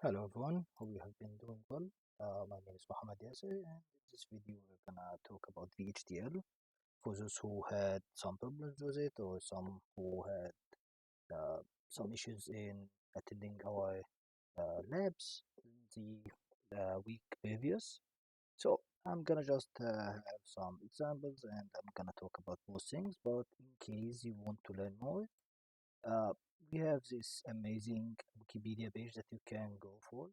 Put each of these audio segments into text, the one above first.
Hello everyone, hope you have been doing well. My name is Mohammed Yasser, and in this video we're gonna talk about VHDL for those who had some problems with it or some who had some issues in attending our labs in the week previous. So I'm gonna just have some examples and I'm gonna talk about both things, but in case you want to learn more, uh, we have this amazing Wikipedia page that you can go for.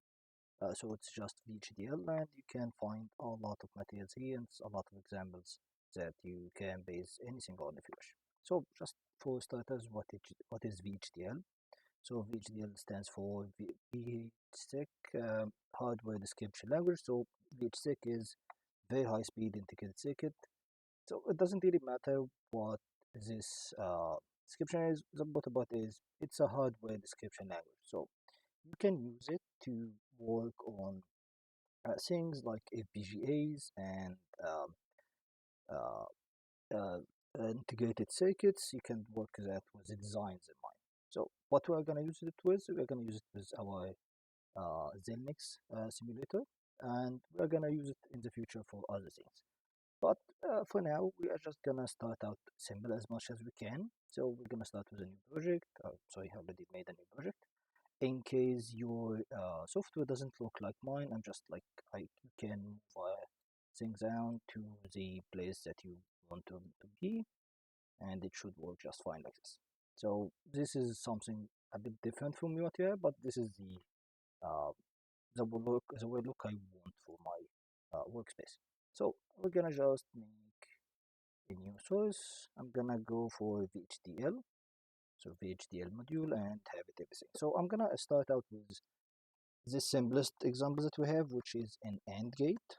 So it's just VHDL, and you can find a lot of materials here and a lot of examples that you can base anything on if you wish. So just for starters, what is VHDL? So VHDL stands for VHSEC Hardware Description Language. So VHSEC is very high speed integrated circuit. So it doesn't really matter what this description is. What about is it's a hardware description language. So you can use it to work on things like FPGAs and um, uh, integrated circuits. You can work that with the designs in mind. So what we're going to use it with, we're going to use it with our Xilinix simulator, and we're going to use it in the future for other things. But for now, we are just going to start out simple as much as we can. So we're going to start with a new project. Sorry, I already made a new project. In case your software doesn't look like mine, I'm just like you can move things down to the place that you want to be, and it should work just fine like this. So this is something a bit different from what you have, but this is uh, the way look I want for my workspace. So we're gonna just make a new source. I'm gonna go for VHDL, so VHDL module, and have it everything. So I'm gonna start out with the simplest example that we have, which is an AND gate.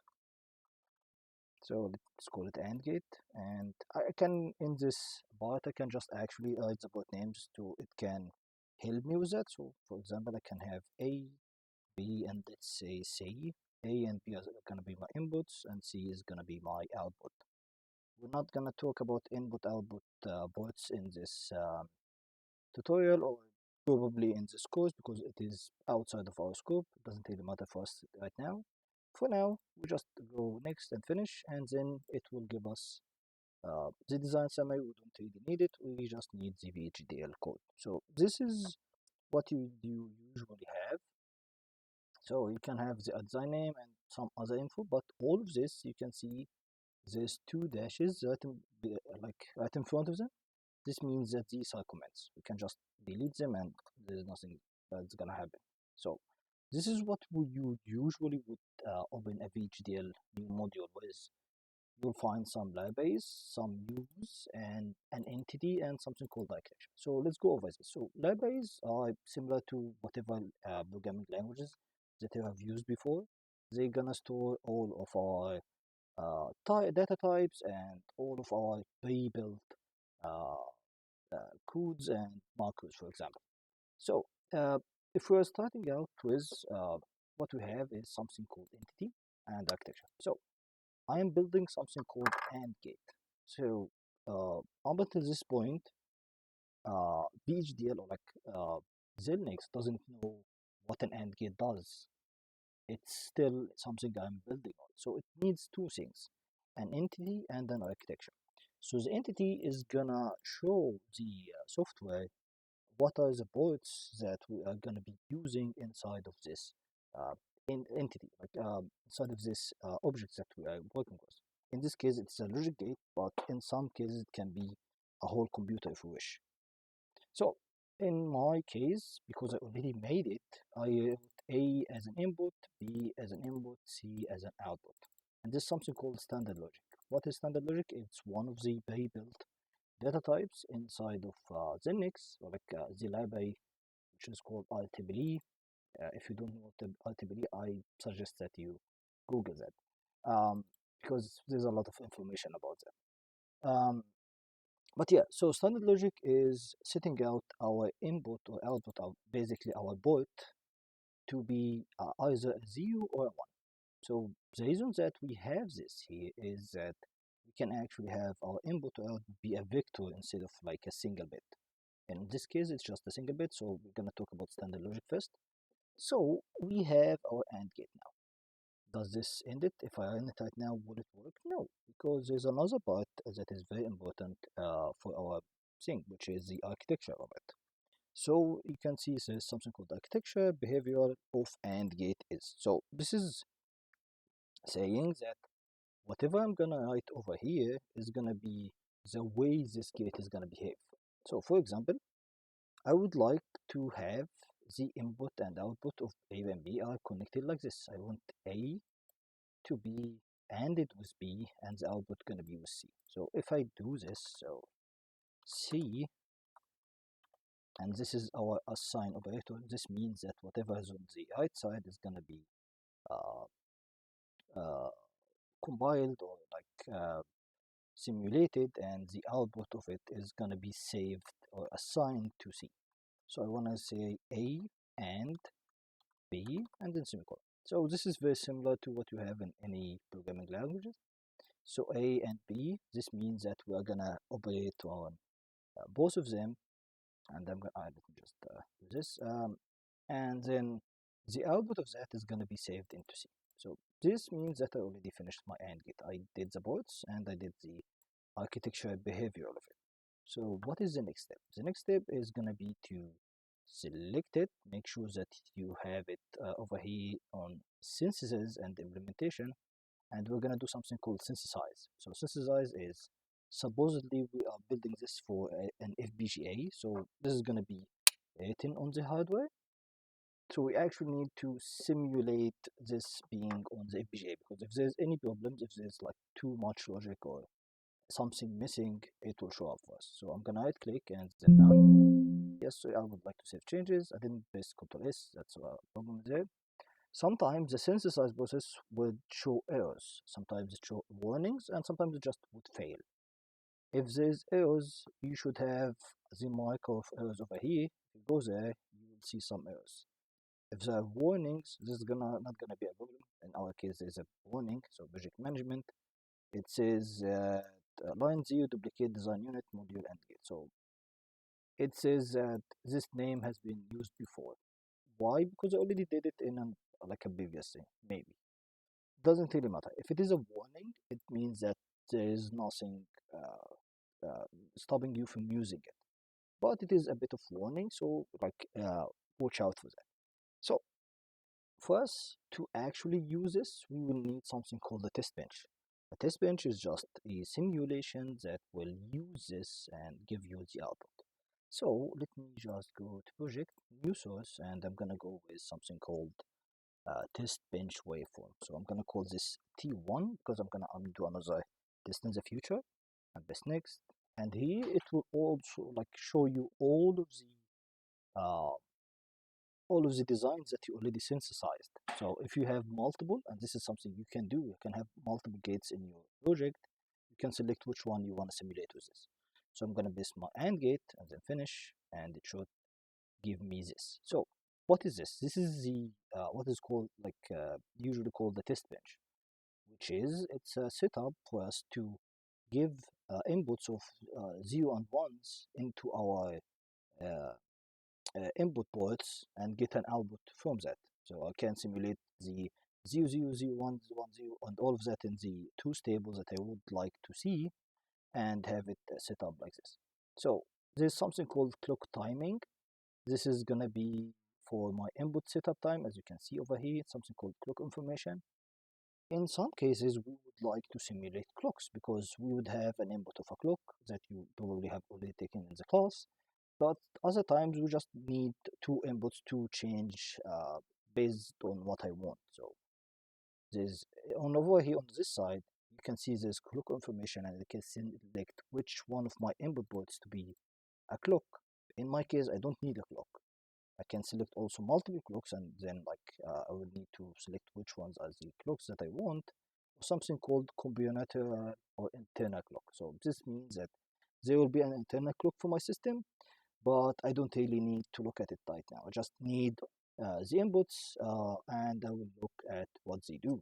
So let's call it AND gate, and I can, in this part, I can just actually add the port names to it can help me with that. So for example, I can have A, B, and let's say C. A and B are gonna be my inputs, and C is gonna be my output. We're not gonna talk about input-output ports in this tutorial, or probably in this course, because it is outside of our scope. It doesn't really matter for us right now. For now, we just go next and finish, and then it will give us the design summary. We don't really need it, we just need the VHDL code. So this is what you usually have. So you can have the design name and some other info, but all of this you can see there's two dashes right in front of them. This means that these are comments. We can just delete them and there's nothing that's gonna happen. So this is what you usually would open a VHDL new module with. You'll find some libraries, some views, and an entity, and something called architecture. So let's go over this. So libraries are similar to whatever programming languages that you have used before. They're gonna store all of our data types and all of our pre-built uh, codes and macros, for example. So uh, if we're starting out with what we have is something called entity and architecture. So I am building something called AND gate. So up until this point, VHDL or Xilinx doesn't know what an AND gate does. It's still something I'm building on. So it needs two things, an entity and an architecture. So the entity is gonna show the software what are the ports that we are gonna be using inside of this uh, entity, inside of this object that we are working with. In this case, it's a logic gate, but in some cases, it can be a whole computer if you wish. So in my case, because I already made it, I wrote A as an input, B as an input, C as an output. And this is something called standard logic. What is standard logic? It's one of the pre-built data types inside of Xilinx, or the library, which is called IEEE. If you don't know what the IEEE, I suggest that you Google that, because there's a lot of information about that. But yeah, so standard logic is setting out our input or output of basically our board to be either a 0 or a 1. So the reason that we have this here is that we can actually have our input or output be a vector instead of like a single bit. In this case, it's just a single bit, so we're going to talk about standard logic first. So we have our AND gate now. Does this end it? If I run it right now, will it work? No, because there's another part that is very important for our thing, which is the architecture of it. So you can see there's something called architecture behavior of AND gate is. So this is saying that whatever I'm gonna write over here is gonna be the way this gate is gonna behave. So for example, I would like to have the input and output of A and B are connected like this. I want A to be ANDed with B and the output gonna be with C. So if I do this, so C, and this is our assign operator, this means that whatever is on the right side is gonna be uh, uh, compiled or simulated, and the output of it is gonna be saved or assigned to C. So I wanna say A and B and then semicolon. So this is very similar to what you have in any programming languages. So A and B, this means that we are gonna operate on both of them, and I'm gonna let me just do this, and then the output of that is gonna be saved into C. So this means that I already finished my AND gate. I did the boards and I did the architecture behavior of it. So what is the next step? The next step is gonna be to select it, make sure that you have it over here on synthesis and implementation, and we're gonna do something called synthesize. So synthesize is supposedly we are building this for an FPGA, so this is gonna be written on the hardware. So we actually need to simulate this being on the FPGA, because if there's any problems, if there's like too much logic or something missing, it will show up for us. So I'm gonna right click and then none. Yes, so I would like to save changes. I didn't press Ctrl S, that's a problem there. Sometimes the synthesize process would show errors. Sometimes it show warnings, and sometimes it just would fail. If there's errors, you should have the marker of errors over here. If you go there, you will see some errors. If there are warnings, this is not gonna be a problem. In our case, there's a warning, so project management. It says line 0 duplicate design unit module and gate. So it says that this name has been used before. Why? Because I already did it in like a previous thing, maybe. Doesn't really matter. If it is a warning, it means that there is nothing stopping you from using it. But it is a bit of warning, so watch out for that. So for us to actually use this, we will need something called a test bench. A test bench is just a simulation that will use this and give you the output. So let me just go to project, new source, and I'm gonna go with something called test bench waveform. So I'm gonna call this T1 because I'm gonna do another test in the future, and this next. And here it will also like show you uh, all of the designs that you already synthesized. So if you have multiple, and this is something you can do, you can have multiple gates in your project, you can select which one you want to simulate with this. So I'm gonna base my AND gate and then finish, and it should give me this. So what is this? This is the what is called usually called the test bench, which is it's a setup for us to give inputs of 0 and 1s into our uh, input ports and get an output from that. So I can simulate the 0, 0, 0, 1, 1, 0, and all of that in the two tables that I would like to see and have it set up like this. So there's something called clock timing. This is gonna be for my input setup time, as you can see over here, something called clock information. In some cases, we would like to simulate clocks because we would have an input of a clock that you probably have already taken in the class. But other times, we just need two inputs to change based on what I want. So there's on over here on this side, you can see there's clock information, and I can select which one of my input ports to be a clock. In my case, I don't need a clock. I can select also multiple clocks, and then I will need to select which ones are the clocks that I want, or something called combinatorial or internal clock. So this means that there will be an internal clock for my system, but I don't really need to look at it right now. I just need the inputs, and I will look at what they do.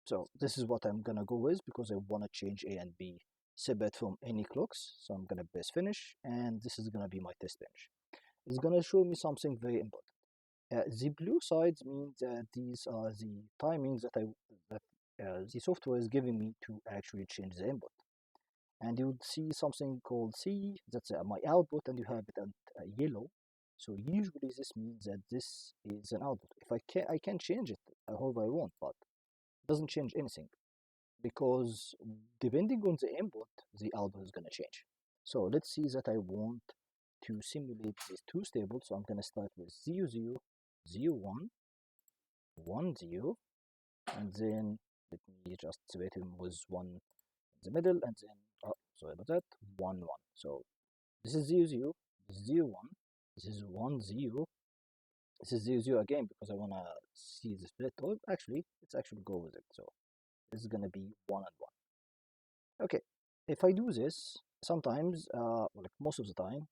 So this is what I'm gonna go with because I want to change A and B separate from any clocks. So I'm gonna press finish, and this is gonna be my test bench. It's gonna show me something very important. The blue sides means that these are the timings that the software is giving me to actually change the input. And you would see something called C, that's my output, and you have it at yellow. So usually this means that this is an output. If I can change it however I want, but it doesn't change anything because depending on the input, the output is going to change. So let's see that I want to simulate these two stables. So I'm going to start with 0, 0, 0, 1, 1, 0, and then let me just separate him with 1 in the middle, and then, oh, sorry about that, 1, 1. So this is 0, 0, 0, 1, this is 1, 0, this is 0, 0 again because I want to see the split. Or actually, let's actually go with it. So this is going to be 1 and 1. Okay, if I do this, sometimes, like most of the time,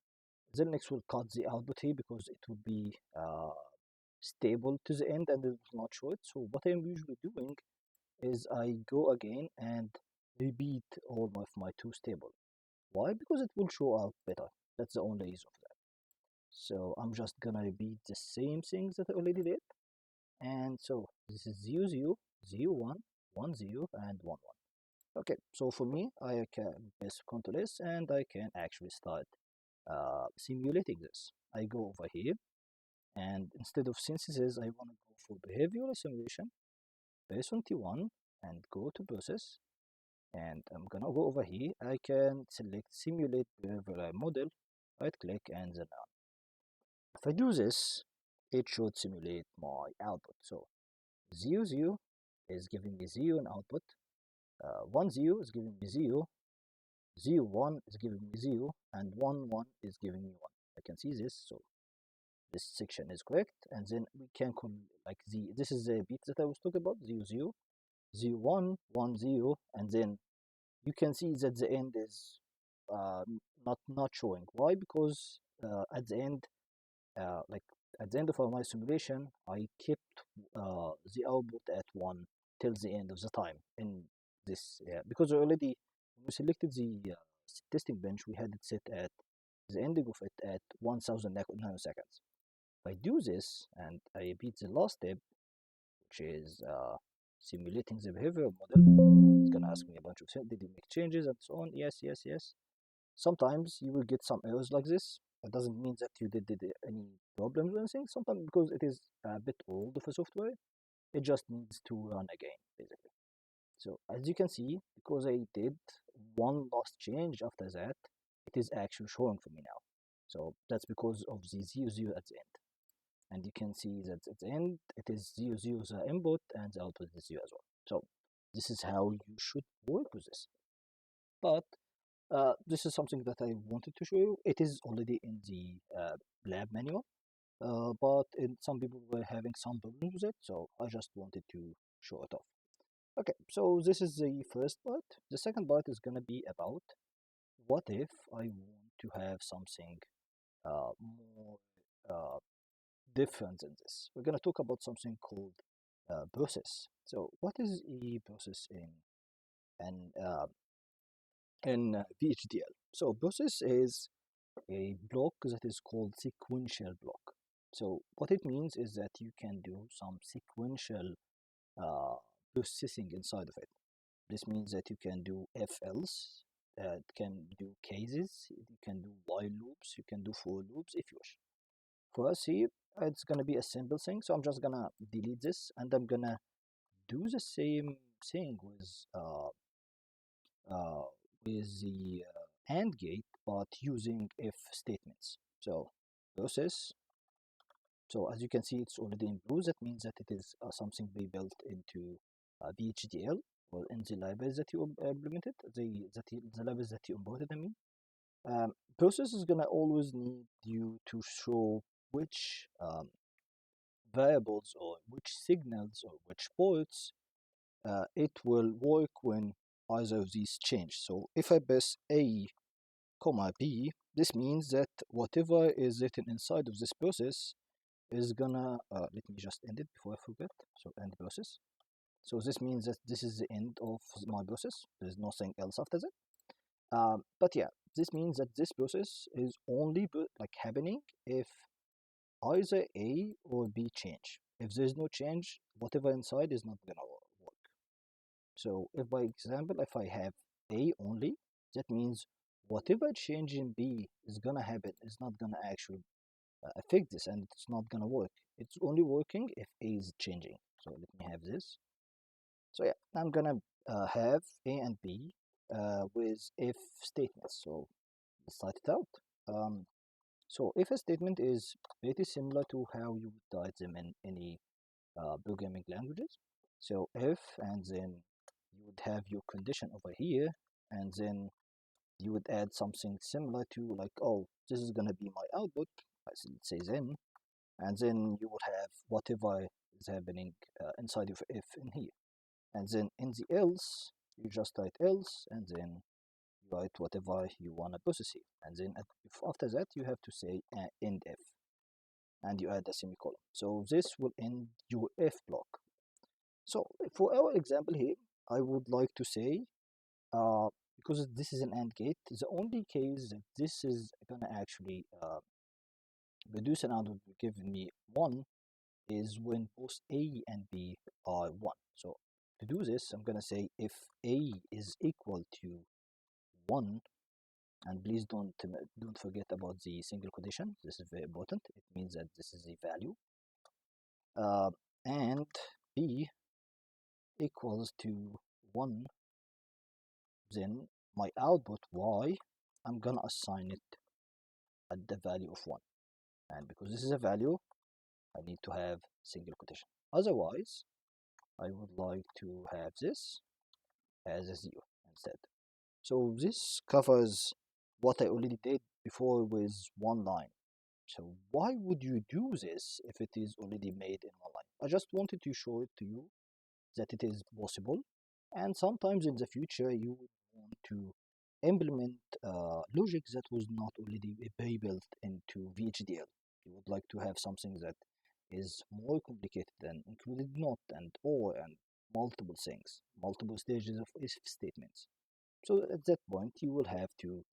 Xilinx will cut the output here because it will be stable to the end and it will not show it. So what I'm usually doing is I go again and repeat all of my two stable. Why? Because it will show out better. That's the only reason for that. So I'm just gonna repeat the same things that I already did. And so this is 0, 0, 0, 1, 1, 0, and 1, 1. Okay, so for me, I can press Ctrl S and I can actually start simulating this. I go over here and instead of synthesis, I want to go for behavioral simulation, press on T1 and go to process. And I'm gonna go over here. I can select simulate behavioral model, right click, and then if I do this, it should simulate my output. So 0, 0 is giving me 0 in output, 1, 0 is giving me 0, 0, 1 is giving me 0, and 1, 1 is giving me 1. I can see this, so this section is correct, and then we can like this is the bit that I was talking about, 0, 0, 0, 1, 1, 0, and then you can see that the end is not showing. Why? Because at the end, like at the end of my simulation, I kept the output at 1 till the end of the time in this, because already when we selected the testing bench, we had it set at the ending of it at 1000 nanoseconds. If I do this and I repeat the last step, which is simulating the behavioral model, it's gonna ask me a bunch of things. Did you make changes and so on? Yes, yes, yes. Sometimes you will get some errors like this. It doesn't mean that you did any problems or anything. Sometimes because it is a bit old of a software, it just needs to run again, basically. So as you can see, because I did one last change after that, it is actually showing for me now. So that's because of the 0, 0 at the end. And you can see that at the end, it is 0, 0 the input and the output is 0 as well. So this is how you should work with this. But this is something that I wanted to show you. It is already in the lab manual, but some people were having some problems with it, so I just wanted to show it off. Okay, so this is the first part. The second part is going to be about what if I want to have something more different than this. We're going to talk about something called process. So what is a process in, uh, in VHDL? So process is a block that is called sequential block. So what it means is that you can do some sequential uh, processing inside of it. This means that you can do if else, can do cases, you can do while loops, you can do for loops if you wish. For us here, it's gonna be a simple thing. So I'm just gonna delete this and I'm gonna do the same thing with the AND gate, but using if statements. So process. So as you can see, it's already in blue. That means that it is something we built into VHDL, or in the libraries that you implemented, the libraries that you imported. I mean, process is gonna always need you to show which variables or which signals or which ports it will work when either of these change. So if I press A, comma B, this means that whatever is written inside of this process is gonna, let me just end it before I forget. So end process. So this means that this is the end of my process. There's nothing else after that. But yeah, this means that this process is only like happening if either A or B change. If there's no change, whatever inside is not gonna work. So if by example, if I have A only, that means whatever change in B is gonna happen is not gonna actually affect this, and it's not gonna work. It's only working if A is changing. So let me have this. So yeah, I'm gonna have A and B with if statements. So let's start it out. So if a statement is pretty similar to how you would write them in any programming languages. So if, and then you would have your condition over here, and then you would add something similar to like, oh, this is gonna be my output. Let's say then, and then you would have whatever is happening inside of if in here. And then in the else, you just write else, and then you write whatever you want to process here. And then after that, you have to say end if, and you add a semicolon. So this will end your if block. So for our example here, I would like to say, because this is an AND gate, the only case that this is gonna actually reduce an output giving me 1 is when both A and B are 1. So to do this, I'm gonna say if A is equal to 1, and please don't forget about the single quotation. This is very important. It means that this is a value. And B equals to 1, then my output Y, I'm gonna assign it at the value of 1. And because this is a value, I need to have single quotation. Otherwise, I would like to have this as a 0 instead. So this covers what I already did before with one line. So why would you do this if it is already made in one line? I just wanted to show it to you that it is possible, and sometimes in the future you would want to implement logic that was not already pre-built into VHDL. You would like to have something that is more complicated and included not and or and multiple things, multiple stages of if statements. So at that point you will have to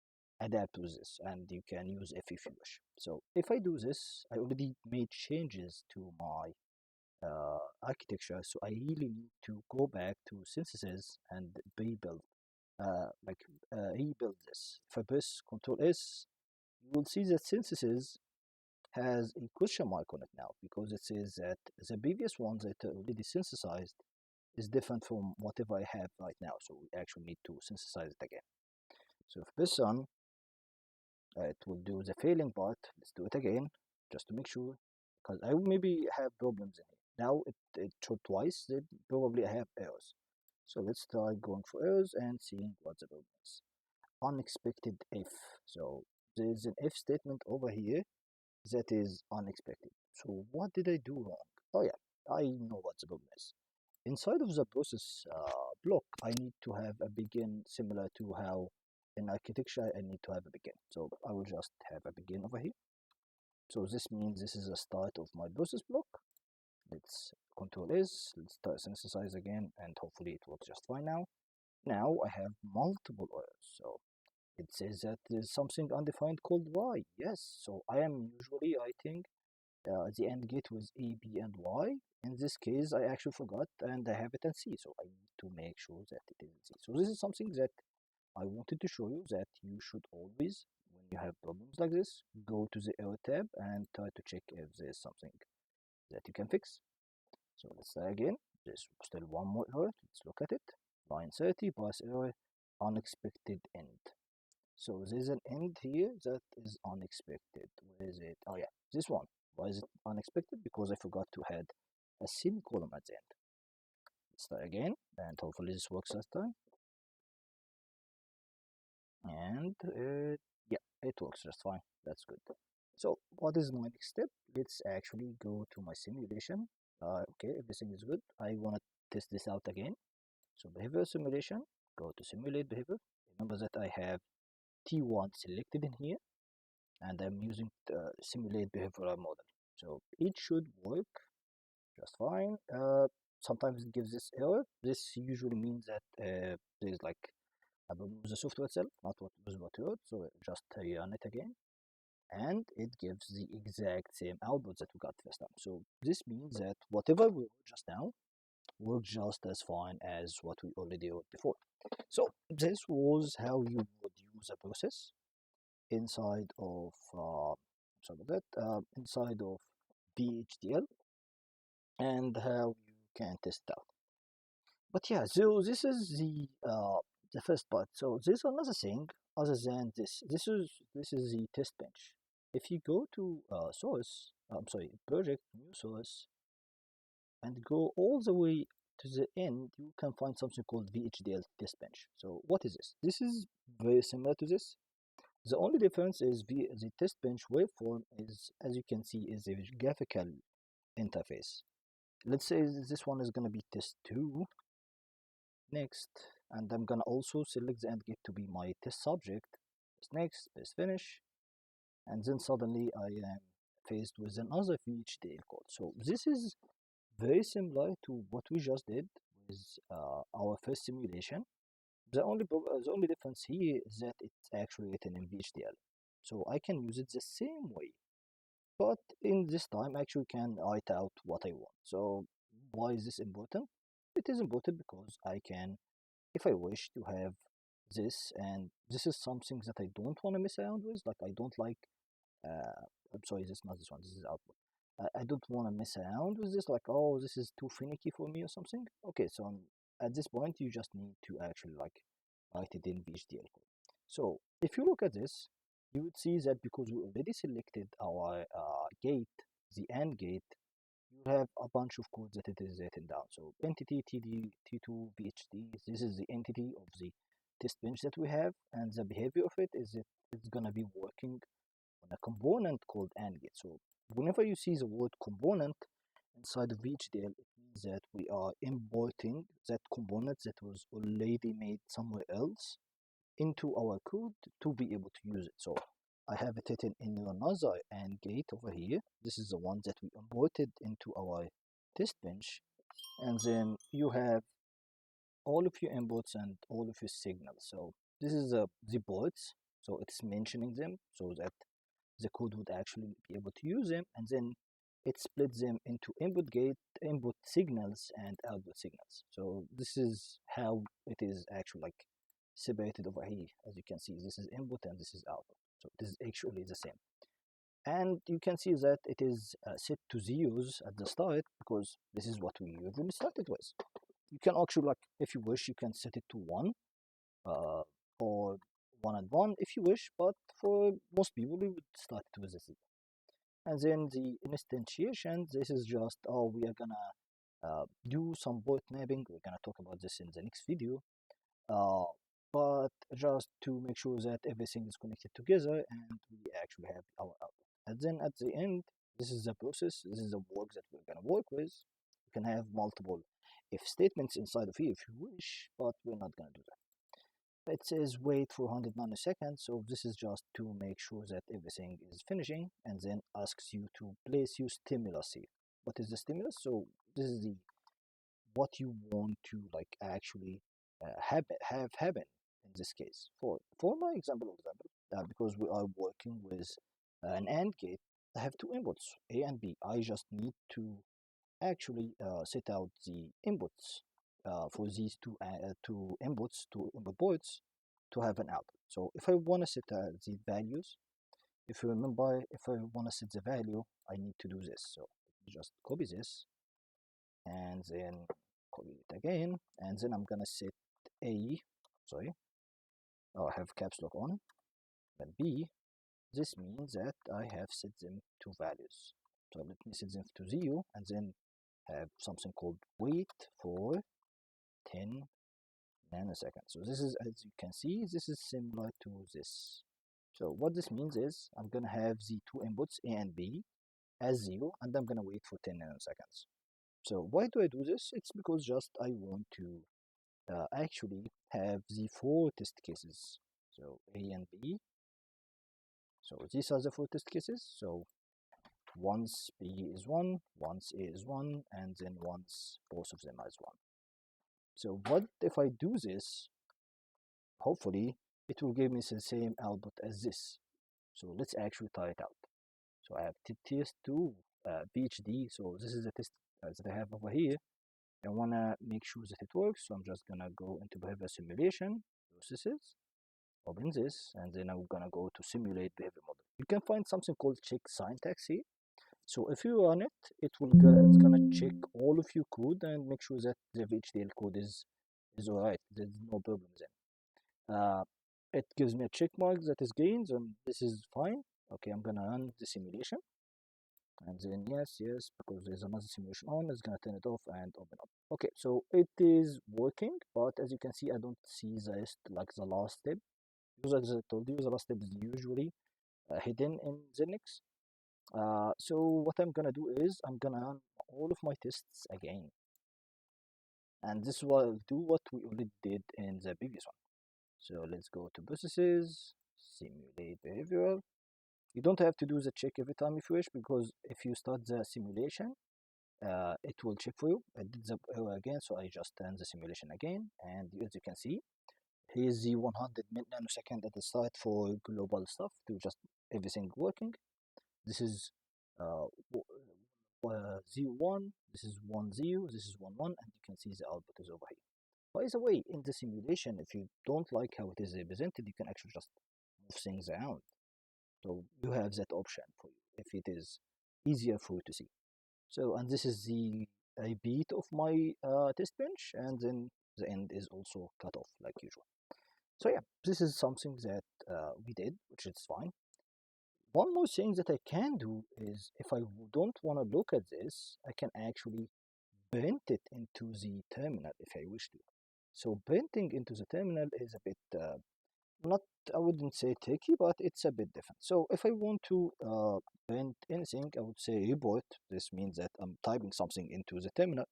adapt with this, and you can use if you wish. So if I do this, I already made changes to my architecture, so I really need to go back to synthesis and rebuild, rebuild this. If I press Ctrl S, you will see that synthesis has a question mark on it now, because it says that the previous one that I already synthesized is different from whatever I have right now, so we actually need to synthesize it again. So if this one, it will do the failing part. Let's do it again, just to make sure, because I maybe have problems in here. Now it showed twice, then probably I have errors. So let's try going for errors and seeing what the problem is. Unexpected if. So there is an if statement over here that is unexpected. So what did I do wrong? Oh yeah, I know what the problem is. Inside of the process block, I need to have a begin similar to how in architecture I need to have a begin. So I will just have a begin over here. So this means this is the start of my process block. Let's Control S, let's start synthesize again, and hopefully it works just fine now. Now I have multiple errors. So it says that there's something undefined called Y. Yes, so I am usually writing the AND gate with A, B, and Y. In this case, I actually forgot and I have it in C, so I need to make sure that it is in C. So this is something that I wanted to show you, that you should always, when you have problems like this, go to the error tab and try to check if there's something that you can fix. So let's try again. There's still one more error. Let's look at it. Line 30, pass error, unexpected end. So there's an end here that is unexpected. Where is it? Oh yeah, this one. Why is it unexpected? Because I forgot to add a semicolon at the end. Let's try again, and hopefully this works this time. And yeah, it works just fine. That's good. So what is my next step? Let's actually go to my simulation. Okay, everything is good. I want to test this out again. So behavior simulation, go to simulate behavior. Remember that I have T1 selected in here, and I'm using the simulate behavioral model. So it should work just fine. Sometimes it gives this error. This usually means that there's like a problem with the software itself, not what was what wrote. So just run it again. and it gives the exact same output that we got first time. So this means that whatever we wrote just now works just as fine as what we already wrote before. So this was how you would use a process inside of inside of VHDL, and how you can test it out. But yeah, so this is the first part. So there's another thing other than this. This is the test bench. If you go to source, I'm sorry, project new source, and go all the way to the end, you can find something called VHDL test bench. So what is this? This is very similar to this. The only difference is the test bench waveform is, as you can see, is a graphical interface. Let's say this one is going to be test 2 next, and I'm going to also select the end gate to be my test subject. Press next, press finish, and then suddenly I am faced with another VHDL code. So this is very similar to what we just did with our first simulation. The only difference here is that it's actually written in VHDL. So I can use it the same way, but in this time I actually can write out what I want. So why is this important? It is important because I can, if I wish to have this, and this is something that I don't want to mess around with, like I don't like, I'm sorry, this is not this one, this is output. I don't want to mess around with this, like, oh, this is too finicky for me or something. Okay, so at this point, you just need to actually like write it in VHDL code. So if you look at this, you would see that because we already selected our gate, the AND gate, you have a bunch of codes that it is written down. So entity TD T2 VHD, this is the entity of the test bench that we have, and the behavior of it is that it's gonna be working on a component called AND gate. So whenever you see the word component inside of VHDL, it means that we are importing that component that was already made somewhere else into our code to be able to use it. So I have it written in another AND gate over here. This is the one that we imported into our test bench. And then you have all of your inputs and all of your signals. So this is the ports. So it's mentioning them so that the code would actually be able to use them, and then it splits them into input signals and output signals. So this is how it is actually like separated over here. As you can see, this is input and this is output. So this is actually the same. And you can see that it is set to zeros at the start because this is what we usually started with. You can actually, like, if you wish, you can set it to 1 uh, or 1 and 1 if you wish, but for most people, we would start it with a 0. And then the instantiation, this is just, oh, we are gonna do some port mapping. We're gonna talk about this in the next video. Uh, but just to make sure that everything is connected together and we actually have our output. And then at the end, this is the process, this is the work that we're gonna work with. You can have multiple if statements inside of here if you wish, but we're not gonna do that. It says wait for 100 nanoseconds, so this is just to make sure that everything is finishing, and then asks you to place your stimulus here. What is the stimulus? So this is the what you want to like actually have happen in this case. For my example, because we are working with an AND gate, I have two inputs, A and B. I just need to actually set out the inputs for these two inputs, two input ports, to have an output. So if I want to set the values, if you remember, if I want to set the value, I need to do this. So just copy this and then copy it again, and then I'm gonna set A, sorry, I have caps lock on, then B. This means that I have set them to values. So let me set them to 0 and then have something called wait for 10 nanoseconds. So this is, as you can see, this is similar to this. So what this means is I'm gonna have the two inputs A and B as 0 and I'm gonna wait for 10 nanoseconds. So why do I do this? It's because just I want to actually have the 4 test cases. So A and B. So these are the 4 test cases. So once B is 1, once A is 1, and then once both of them as 1. So what if I do this? Hopefully it will give me the same output as this. So let's actually try it out. So I have test2 VHD. So this is the test that I have over here. I want to make sure that it works. So I'm just going to go into behavior simulation processes, open this, and then I'm going to go to simulate behavior model. You can find something called check syntax here. So if you run it, it's gonna check all of your code and make sure that the VHDL code is alright. There's no problems in. It gives me a check mark that is gained, and this is fine. Okay, I'm gonna run the simulation, and then yes, because there's another simulation on, it's gonna turn it off and open up. Okay, so it is working, but as you can see, I don't see the rest, like the last step, because as I told you, the last step is usually hidden in Xilinx. So what I'm gonna do is I'm gonna run all of my tests again, and this will do what we already did in the previous one. So let's go to processes, simulate behavioral. You don't have to do the check every time if you wish, because if you start the simulation, it will check for you. I did the error again, so I just turn the simulation again, and as you can see, here's the 100 nanosecond at the start for global stuff to just everything working. This is uh, 0 1, this is 1 0, this is 1 1, and you can see the output is over here. By the way, in the simulation, if you don't like how it is represented, you can actually just move things around. So you have that option for you if it is easier for you to see. So, and this is the repeat of my test bench, and then the end is also cut off like usual. So yeah, this is something that we did, which is fine. One more thing that I can do is if I don't want to look at this, I can actually print it into the terminal if I wish to. So printing into the terminal is a bit not, I wouldn't say tricky, but it's a bit different. So if I want to print anything, I would say report. This means that I'm typing something into the terminal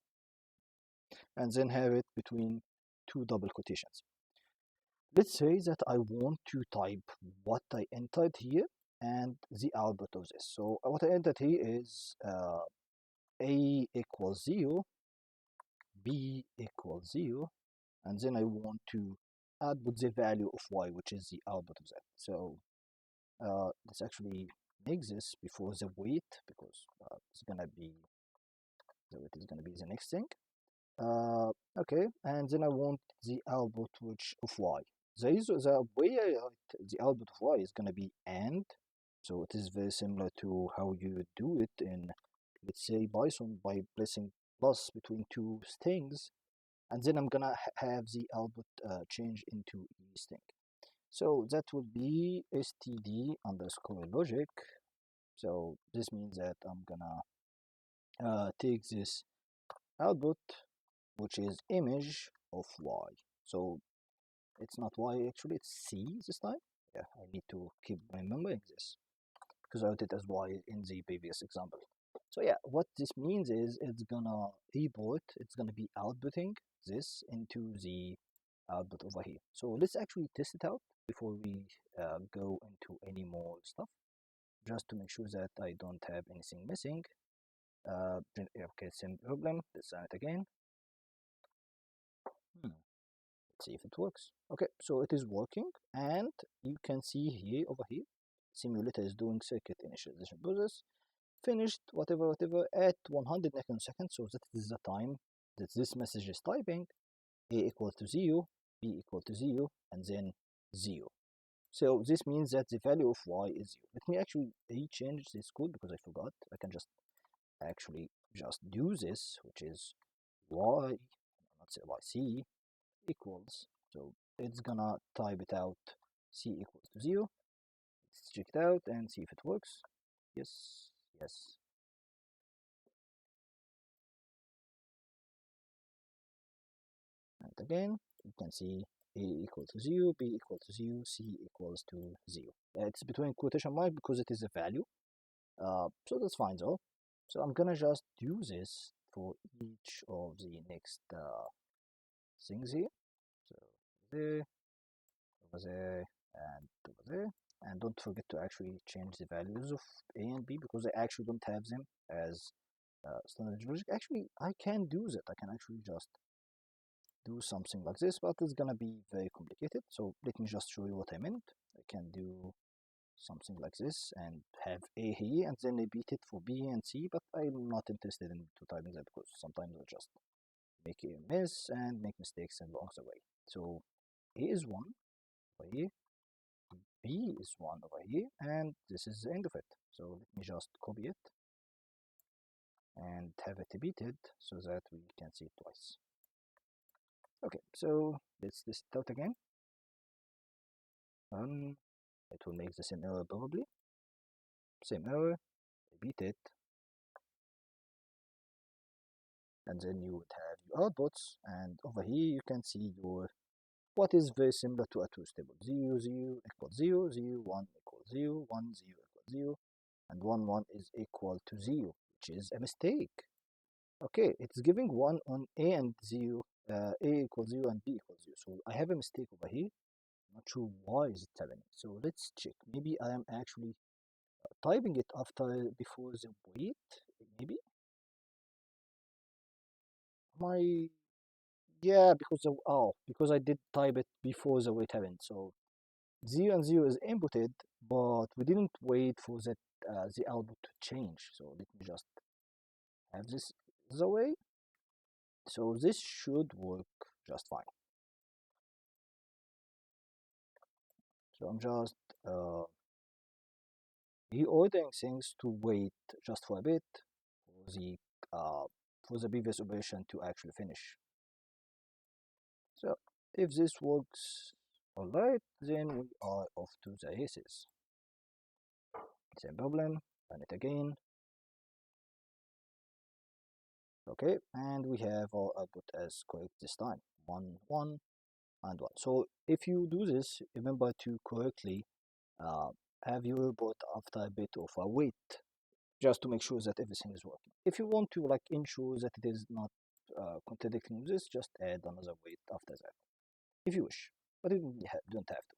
and then have it between two double quotations. Let's say that I want to type what I entered here and the output of this. So what I entered here is A equals 0, B equals 0, and then I want to output the value of Y, which is the output of that. So let's actually make this before the weight, because it's gonna be, the weight is gonna be the next thing. Okay, and then I want the output which of Y. The way I write the output of Y is gonna be AND. So it is very similar to how you do it in, let's say, Python, by placing plus between two strings, and then I'm gonna have the output change into a string. So that would be std underscore logic. So this means that I'm gonna take this output, which is image of Y. So it's not Y actually, it's C this time. Yeah, I need to keep remembering this because I wrote it as Y in the previous example. So yeah, what this means is it's gonna report, it's gonna be outputting this into the output over here. So let's actually test it out before we go into any more stuff, just to make sure that I don't have anything missing. Okay, same problem. Let's run it again. Let's see if it works. Okay, so it is working, and you can see here over here, simulator is doing circuit initialization process. Finished, whatever, at 100 nanoseconds. So that is the time that this message is typing. A equal to 0, B equal to 0, and then 0. So this means that the value of Y is 0. Let me actually rechange this code because I forgot. I can just actually just do this, which is Y, let's say YC equals. So it's gonna type it out, C equals to 0. Let's check it out and see if it works. Yes, yes. And again, you can see A equals to 0, B equals to 0, C equals to 0. It's between quotation mark because it is a value. So that's fine though. So I'm gonna just do this for each of the next things here. So there, over there, and over there. And don't forget to actually change the values of A and B because I actually don't have them as standard logic. Actually, I can do that. I can actually just do something like this, but it's gonna be very complicated. So let me just show you what I meant. I can do something like this, and have A here, and then repeat it for B and C, but I'm not interested in to typing that because sometimes I just make a mess and make mistakes along the way. So A is 1 over here, B is 1 over here, and this is the end of it. So let me just copy it and have it repeated so that we can see it twice. Okay, so let's test it out again. It will make the same error probably. Same error, repeat it, and then you would have your outputs, and over here you can see your what is very similar to a truth table. 0, 0 equals 0, 0, 1 equals 0, 1, 0 equals 0, and 1, 1 is equal to 0, which is a mistake. Okay, it's giving 1 on A and 0, A equals 0 and B equals 0. So I have a mistake over here. Not sure why is it happening. So let's check. Maybe I am actually typing it before the wait. Maybe. My Yeah, because I did type it before the wait happened. So 0 and 0 is inputted, but we didn't wait for that the output to change. So let me just have this the way. So this should work just fine. So I'm just reordering things to wait just for a bit uh, for the previous operation to actually finish. So if this works alright, then we are off to the races. Same problem, run it again. Okay, and we have our output as correct this time. 1, 1, and 1. So if you do this, remember to correctly uh, have your report after a bit of a wait, just to make sure that everything is working. If you want to ensure that it is not contradicting with this, just add another wait after that, if you wish, but you don't have to.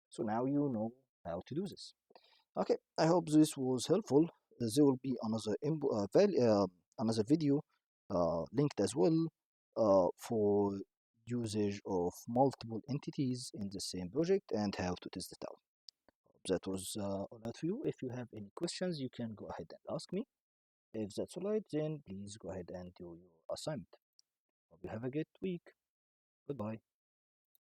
So now you know how to do this. Okay, I hope this was helpful. There will be another video linked as well for usage of multiple entities in the same project and how to test it out. That was all right for you. If you have any questions, you can go ahead and ask me. If that's all right, then please go ahead and do your assignment. Hope you have a great week. Goodbye.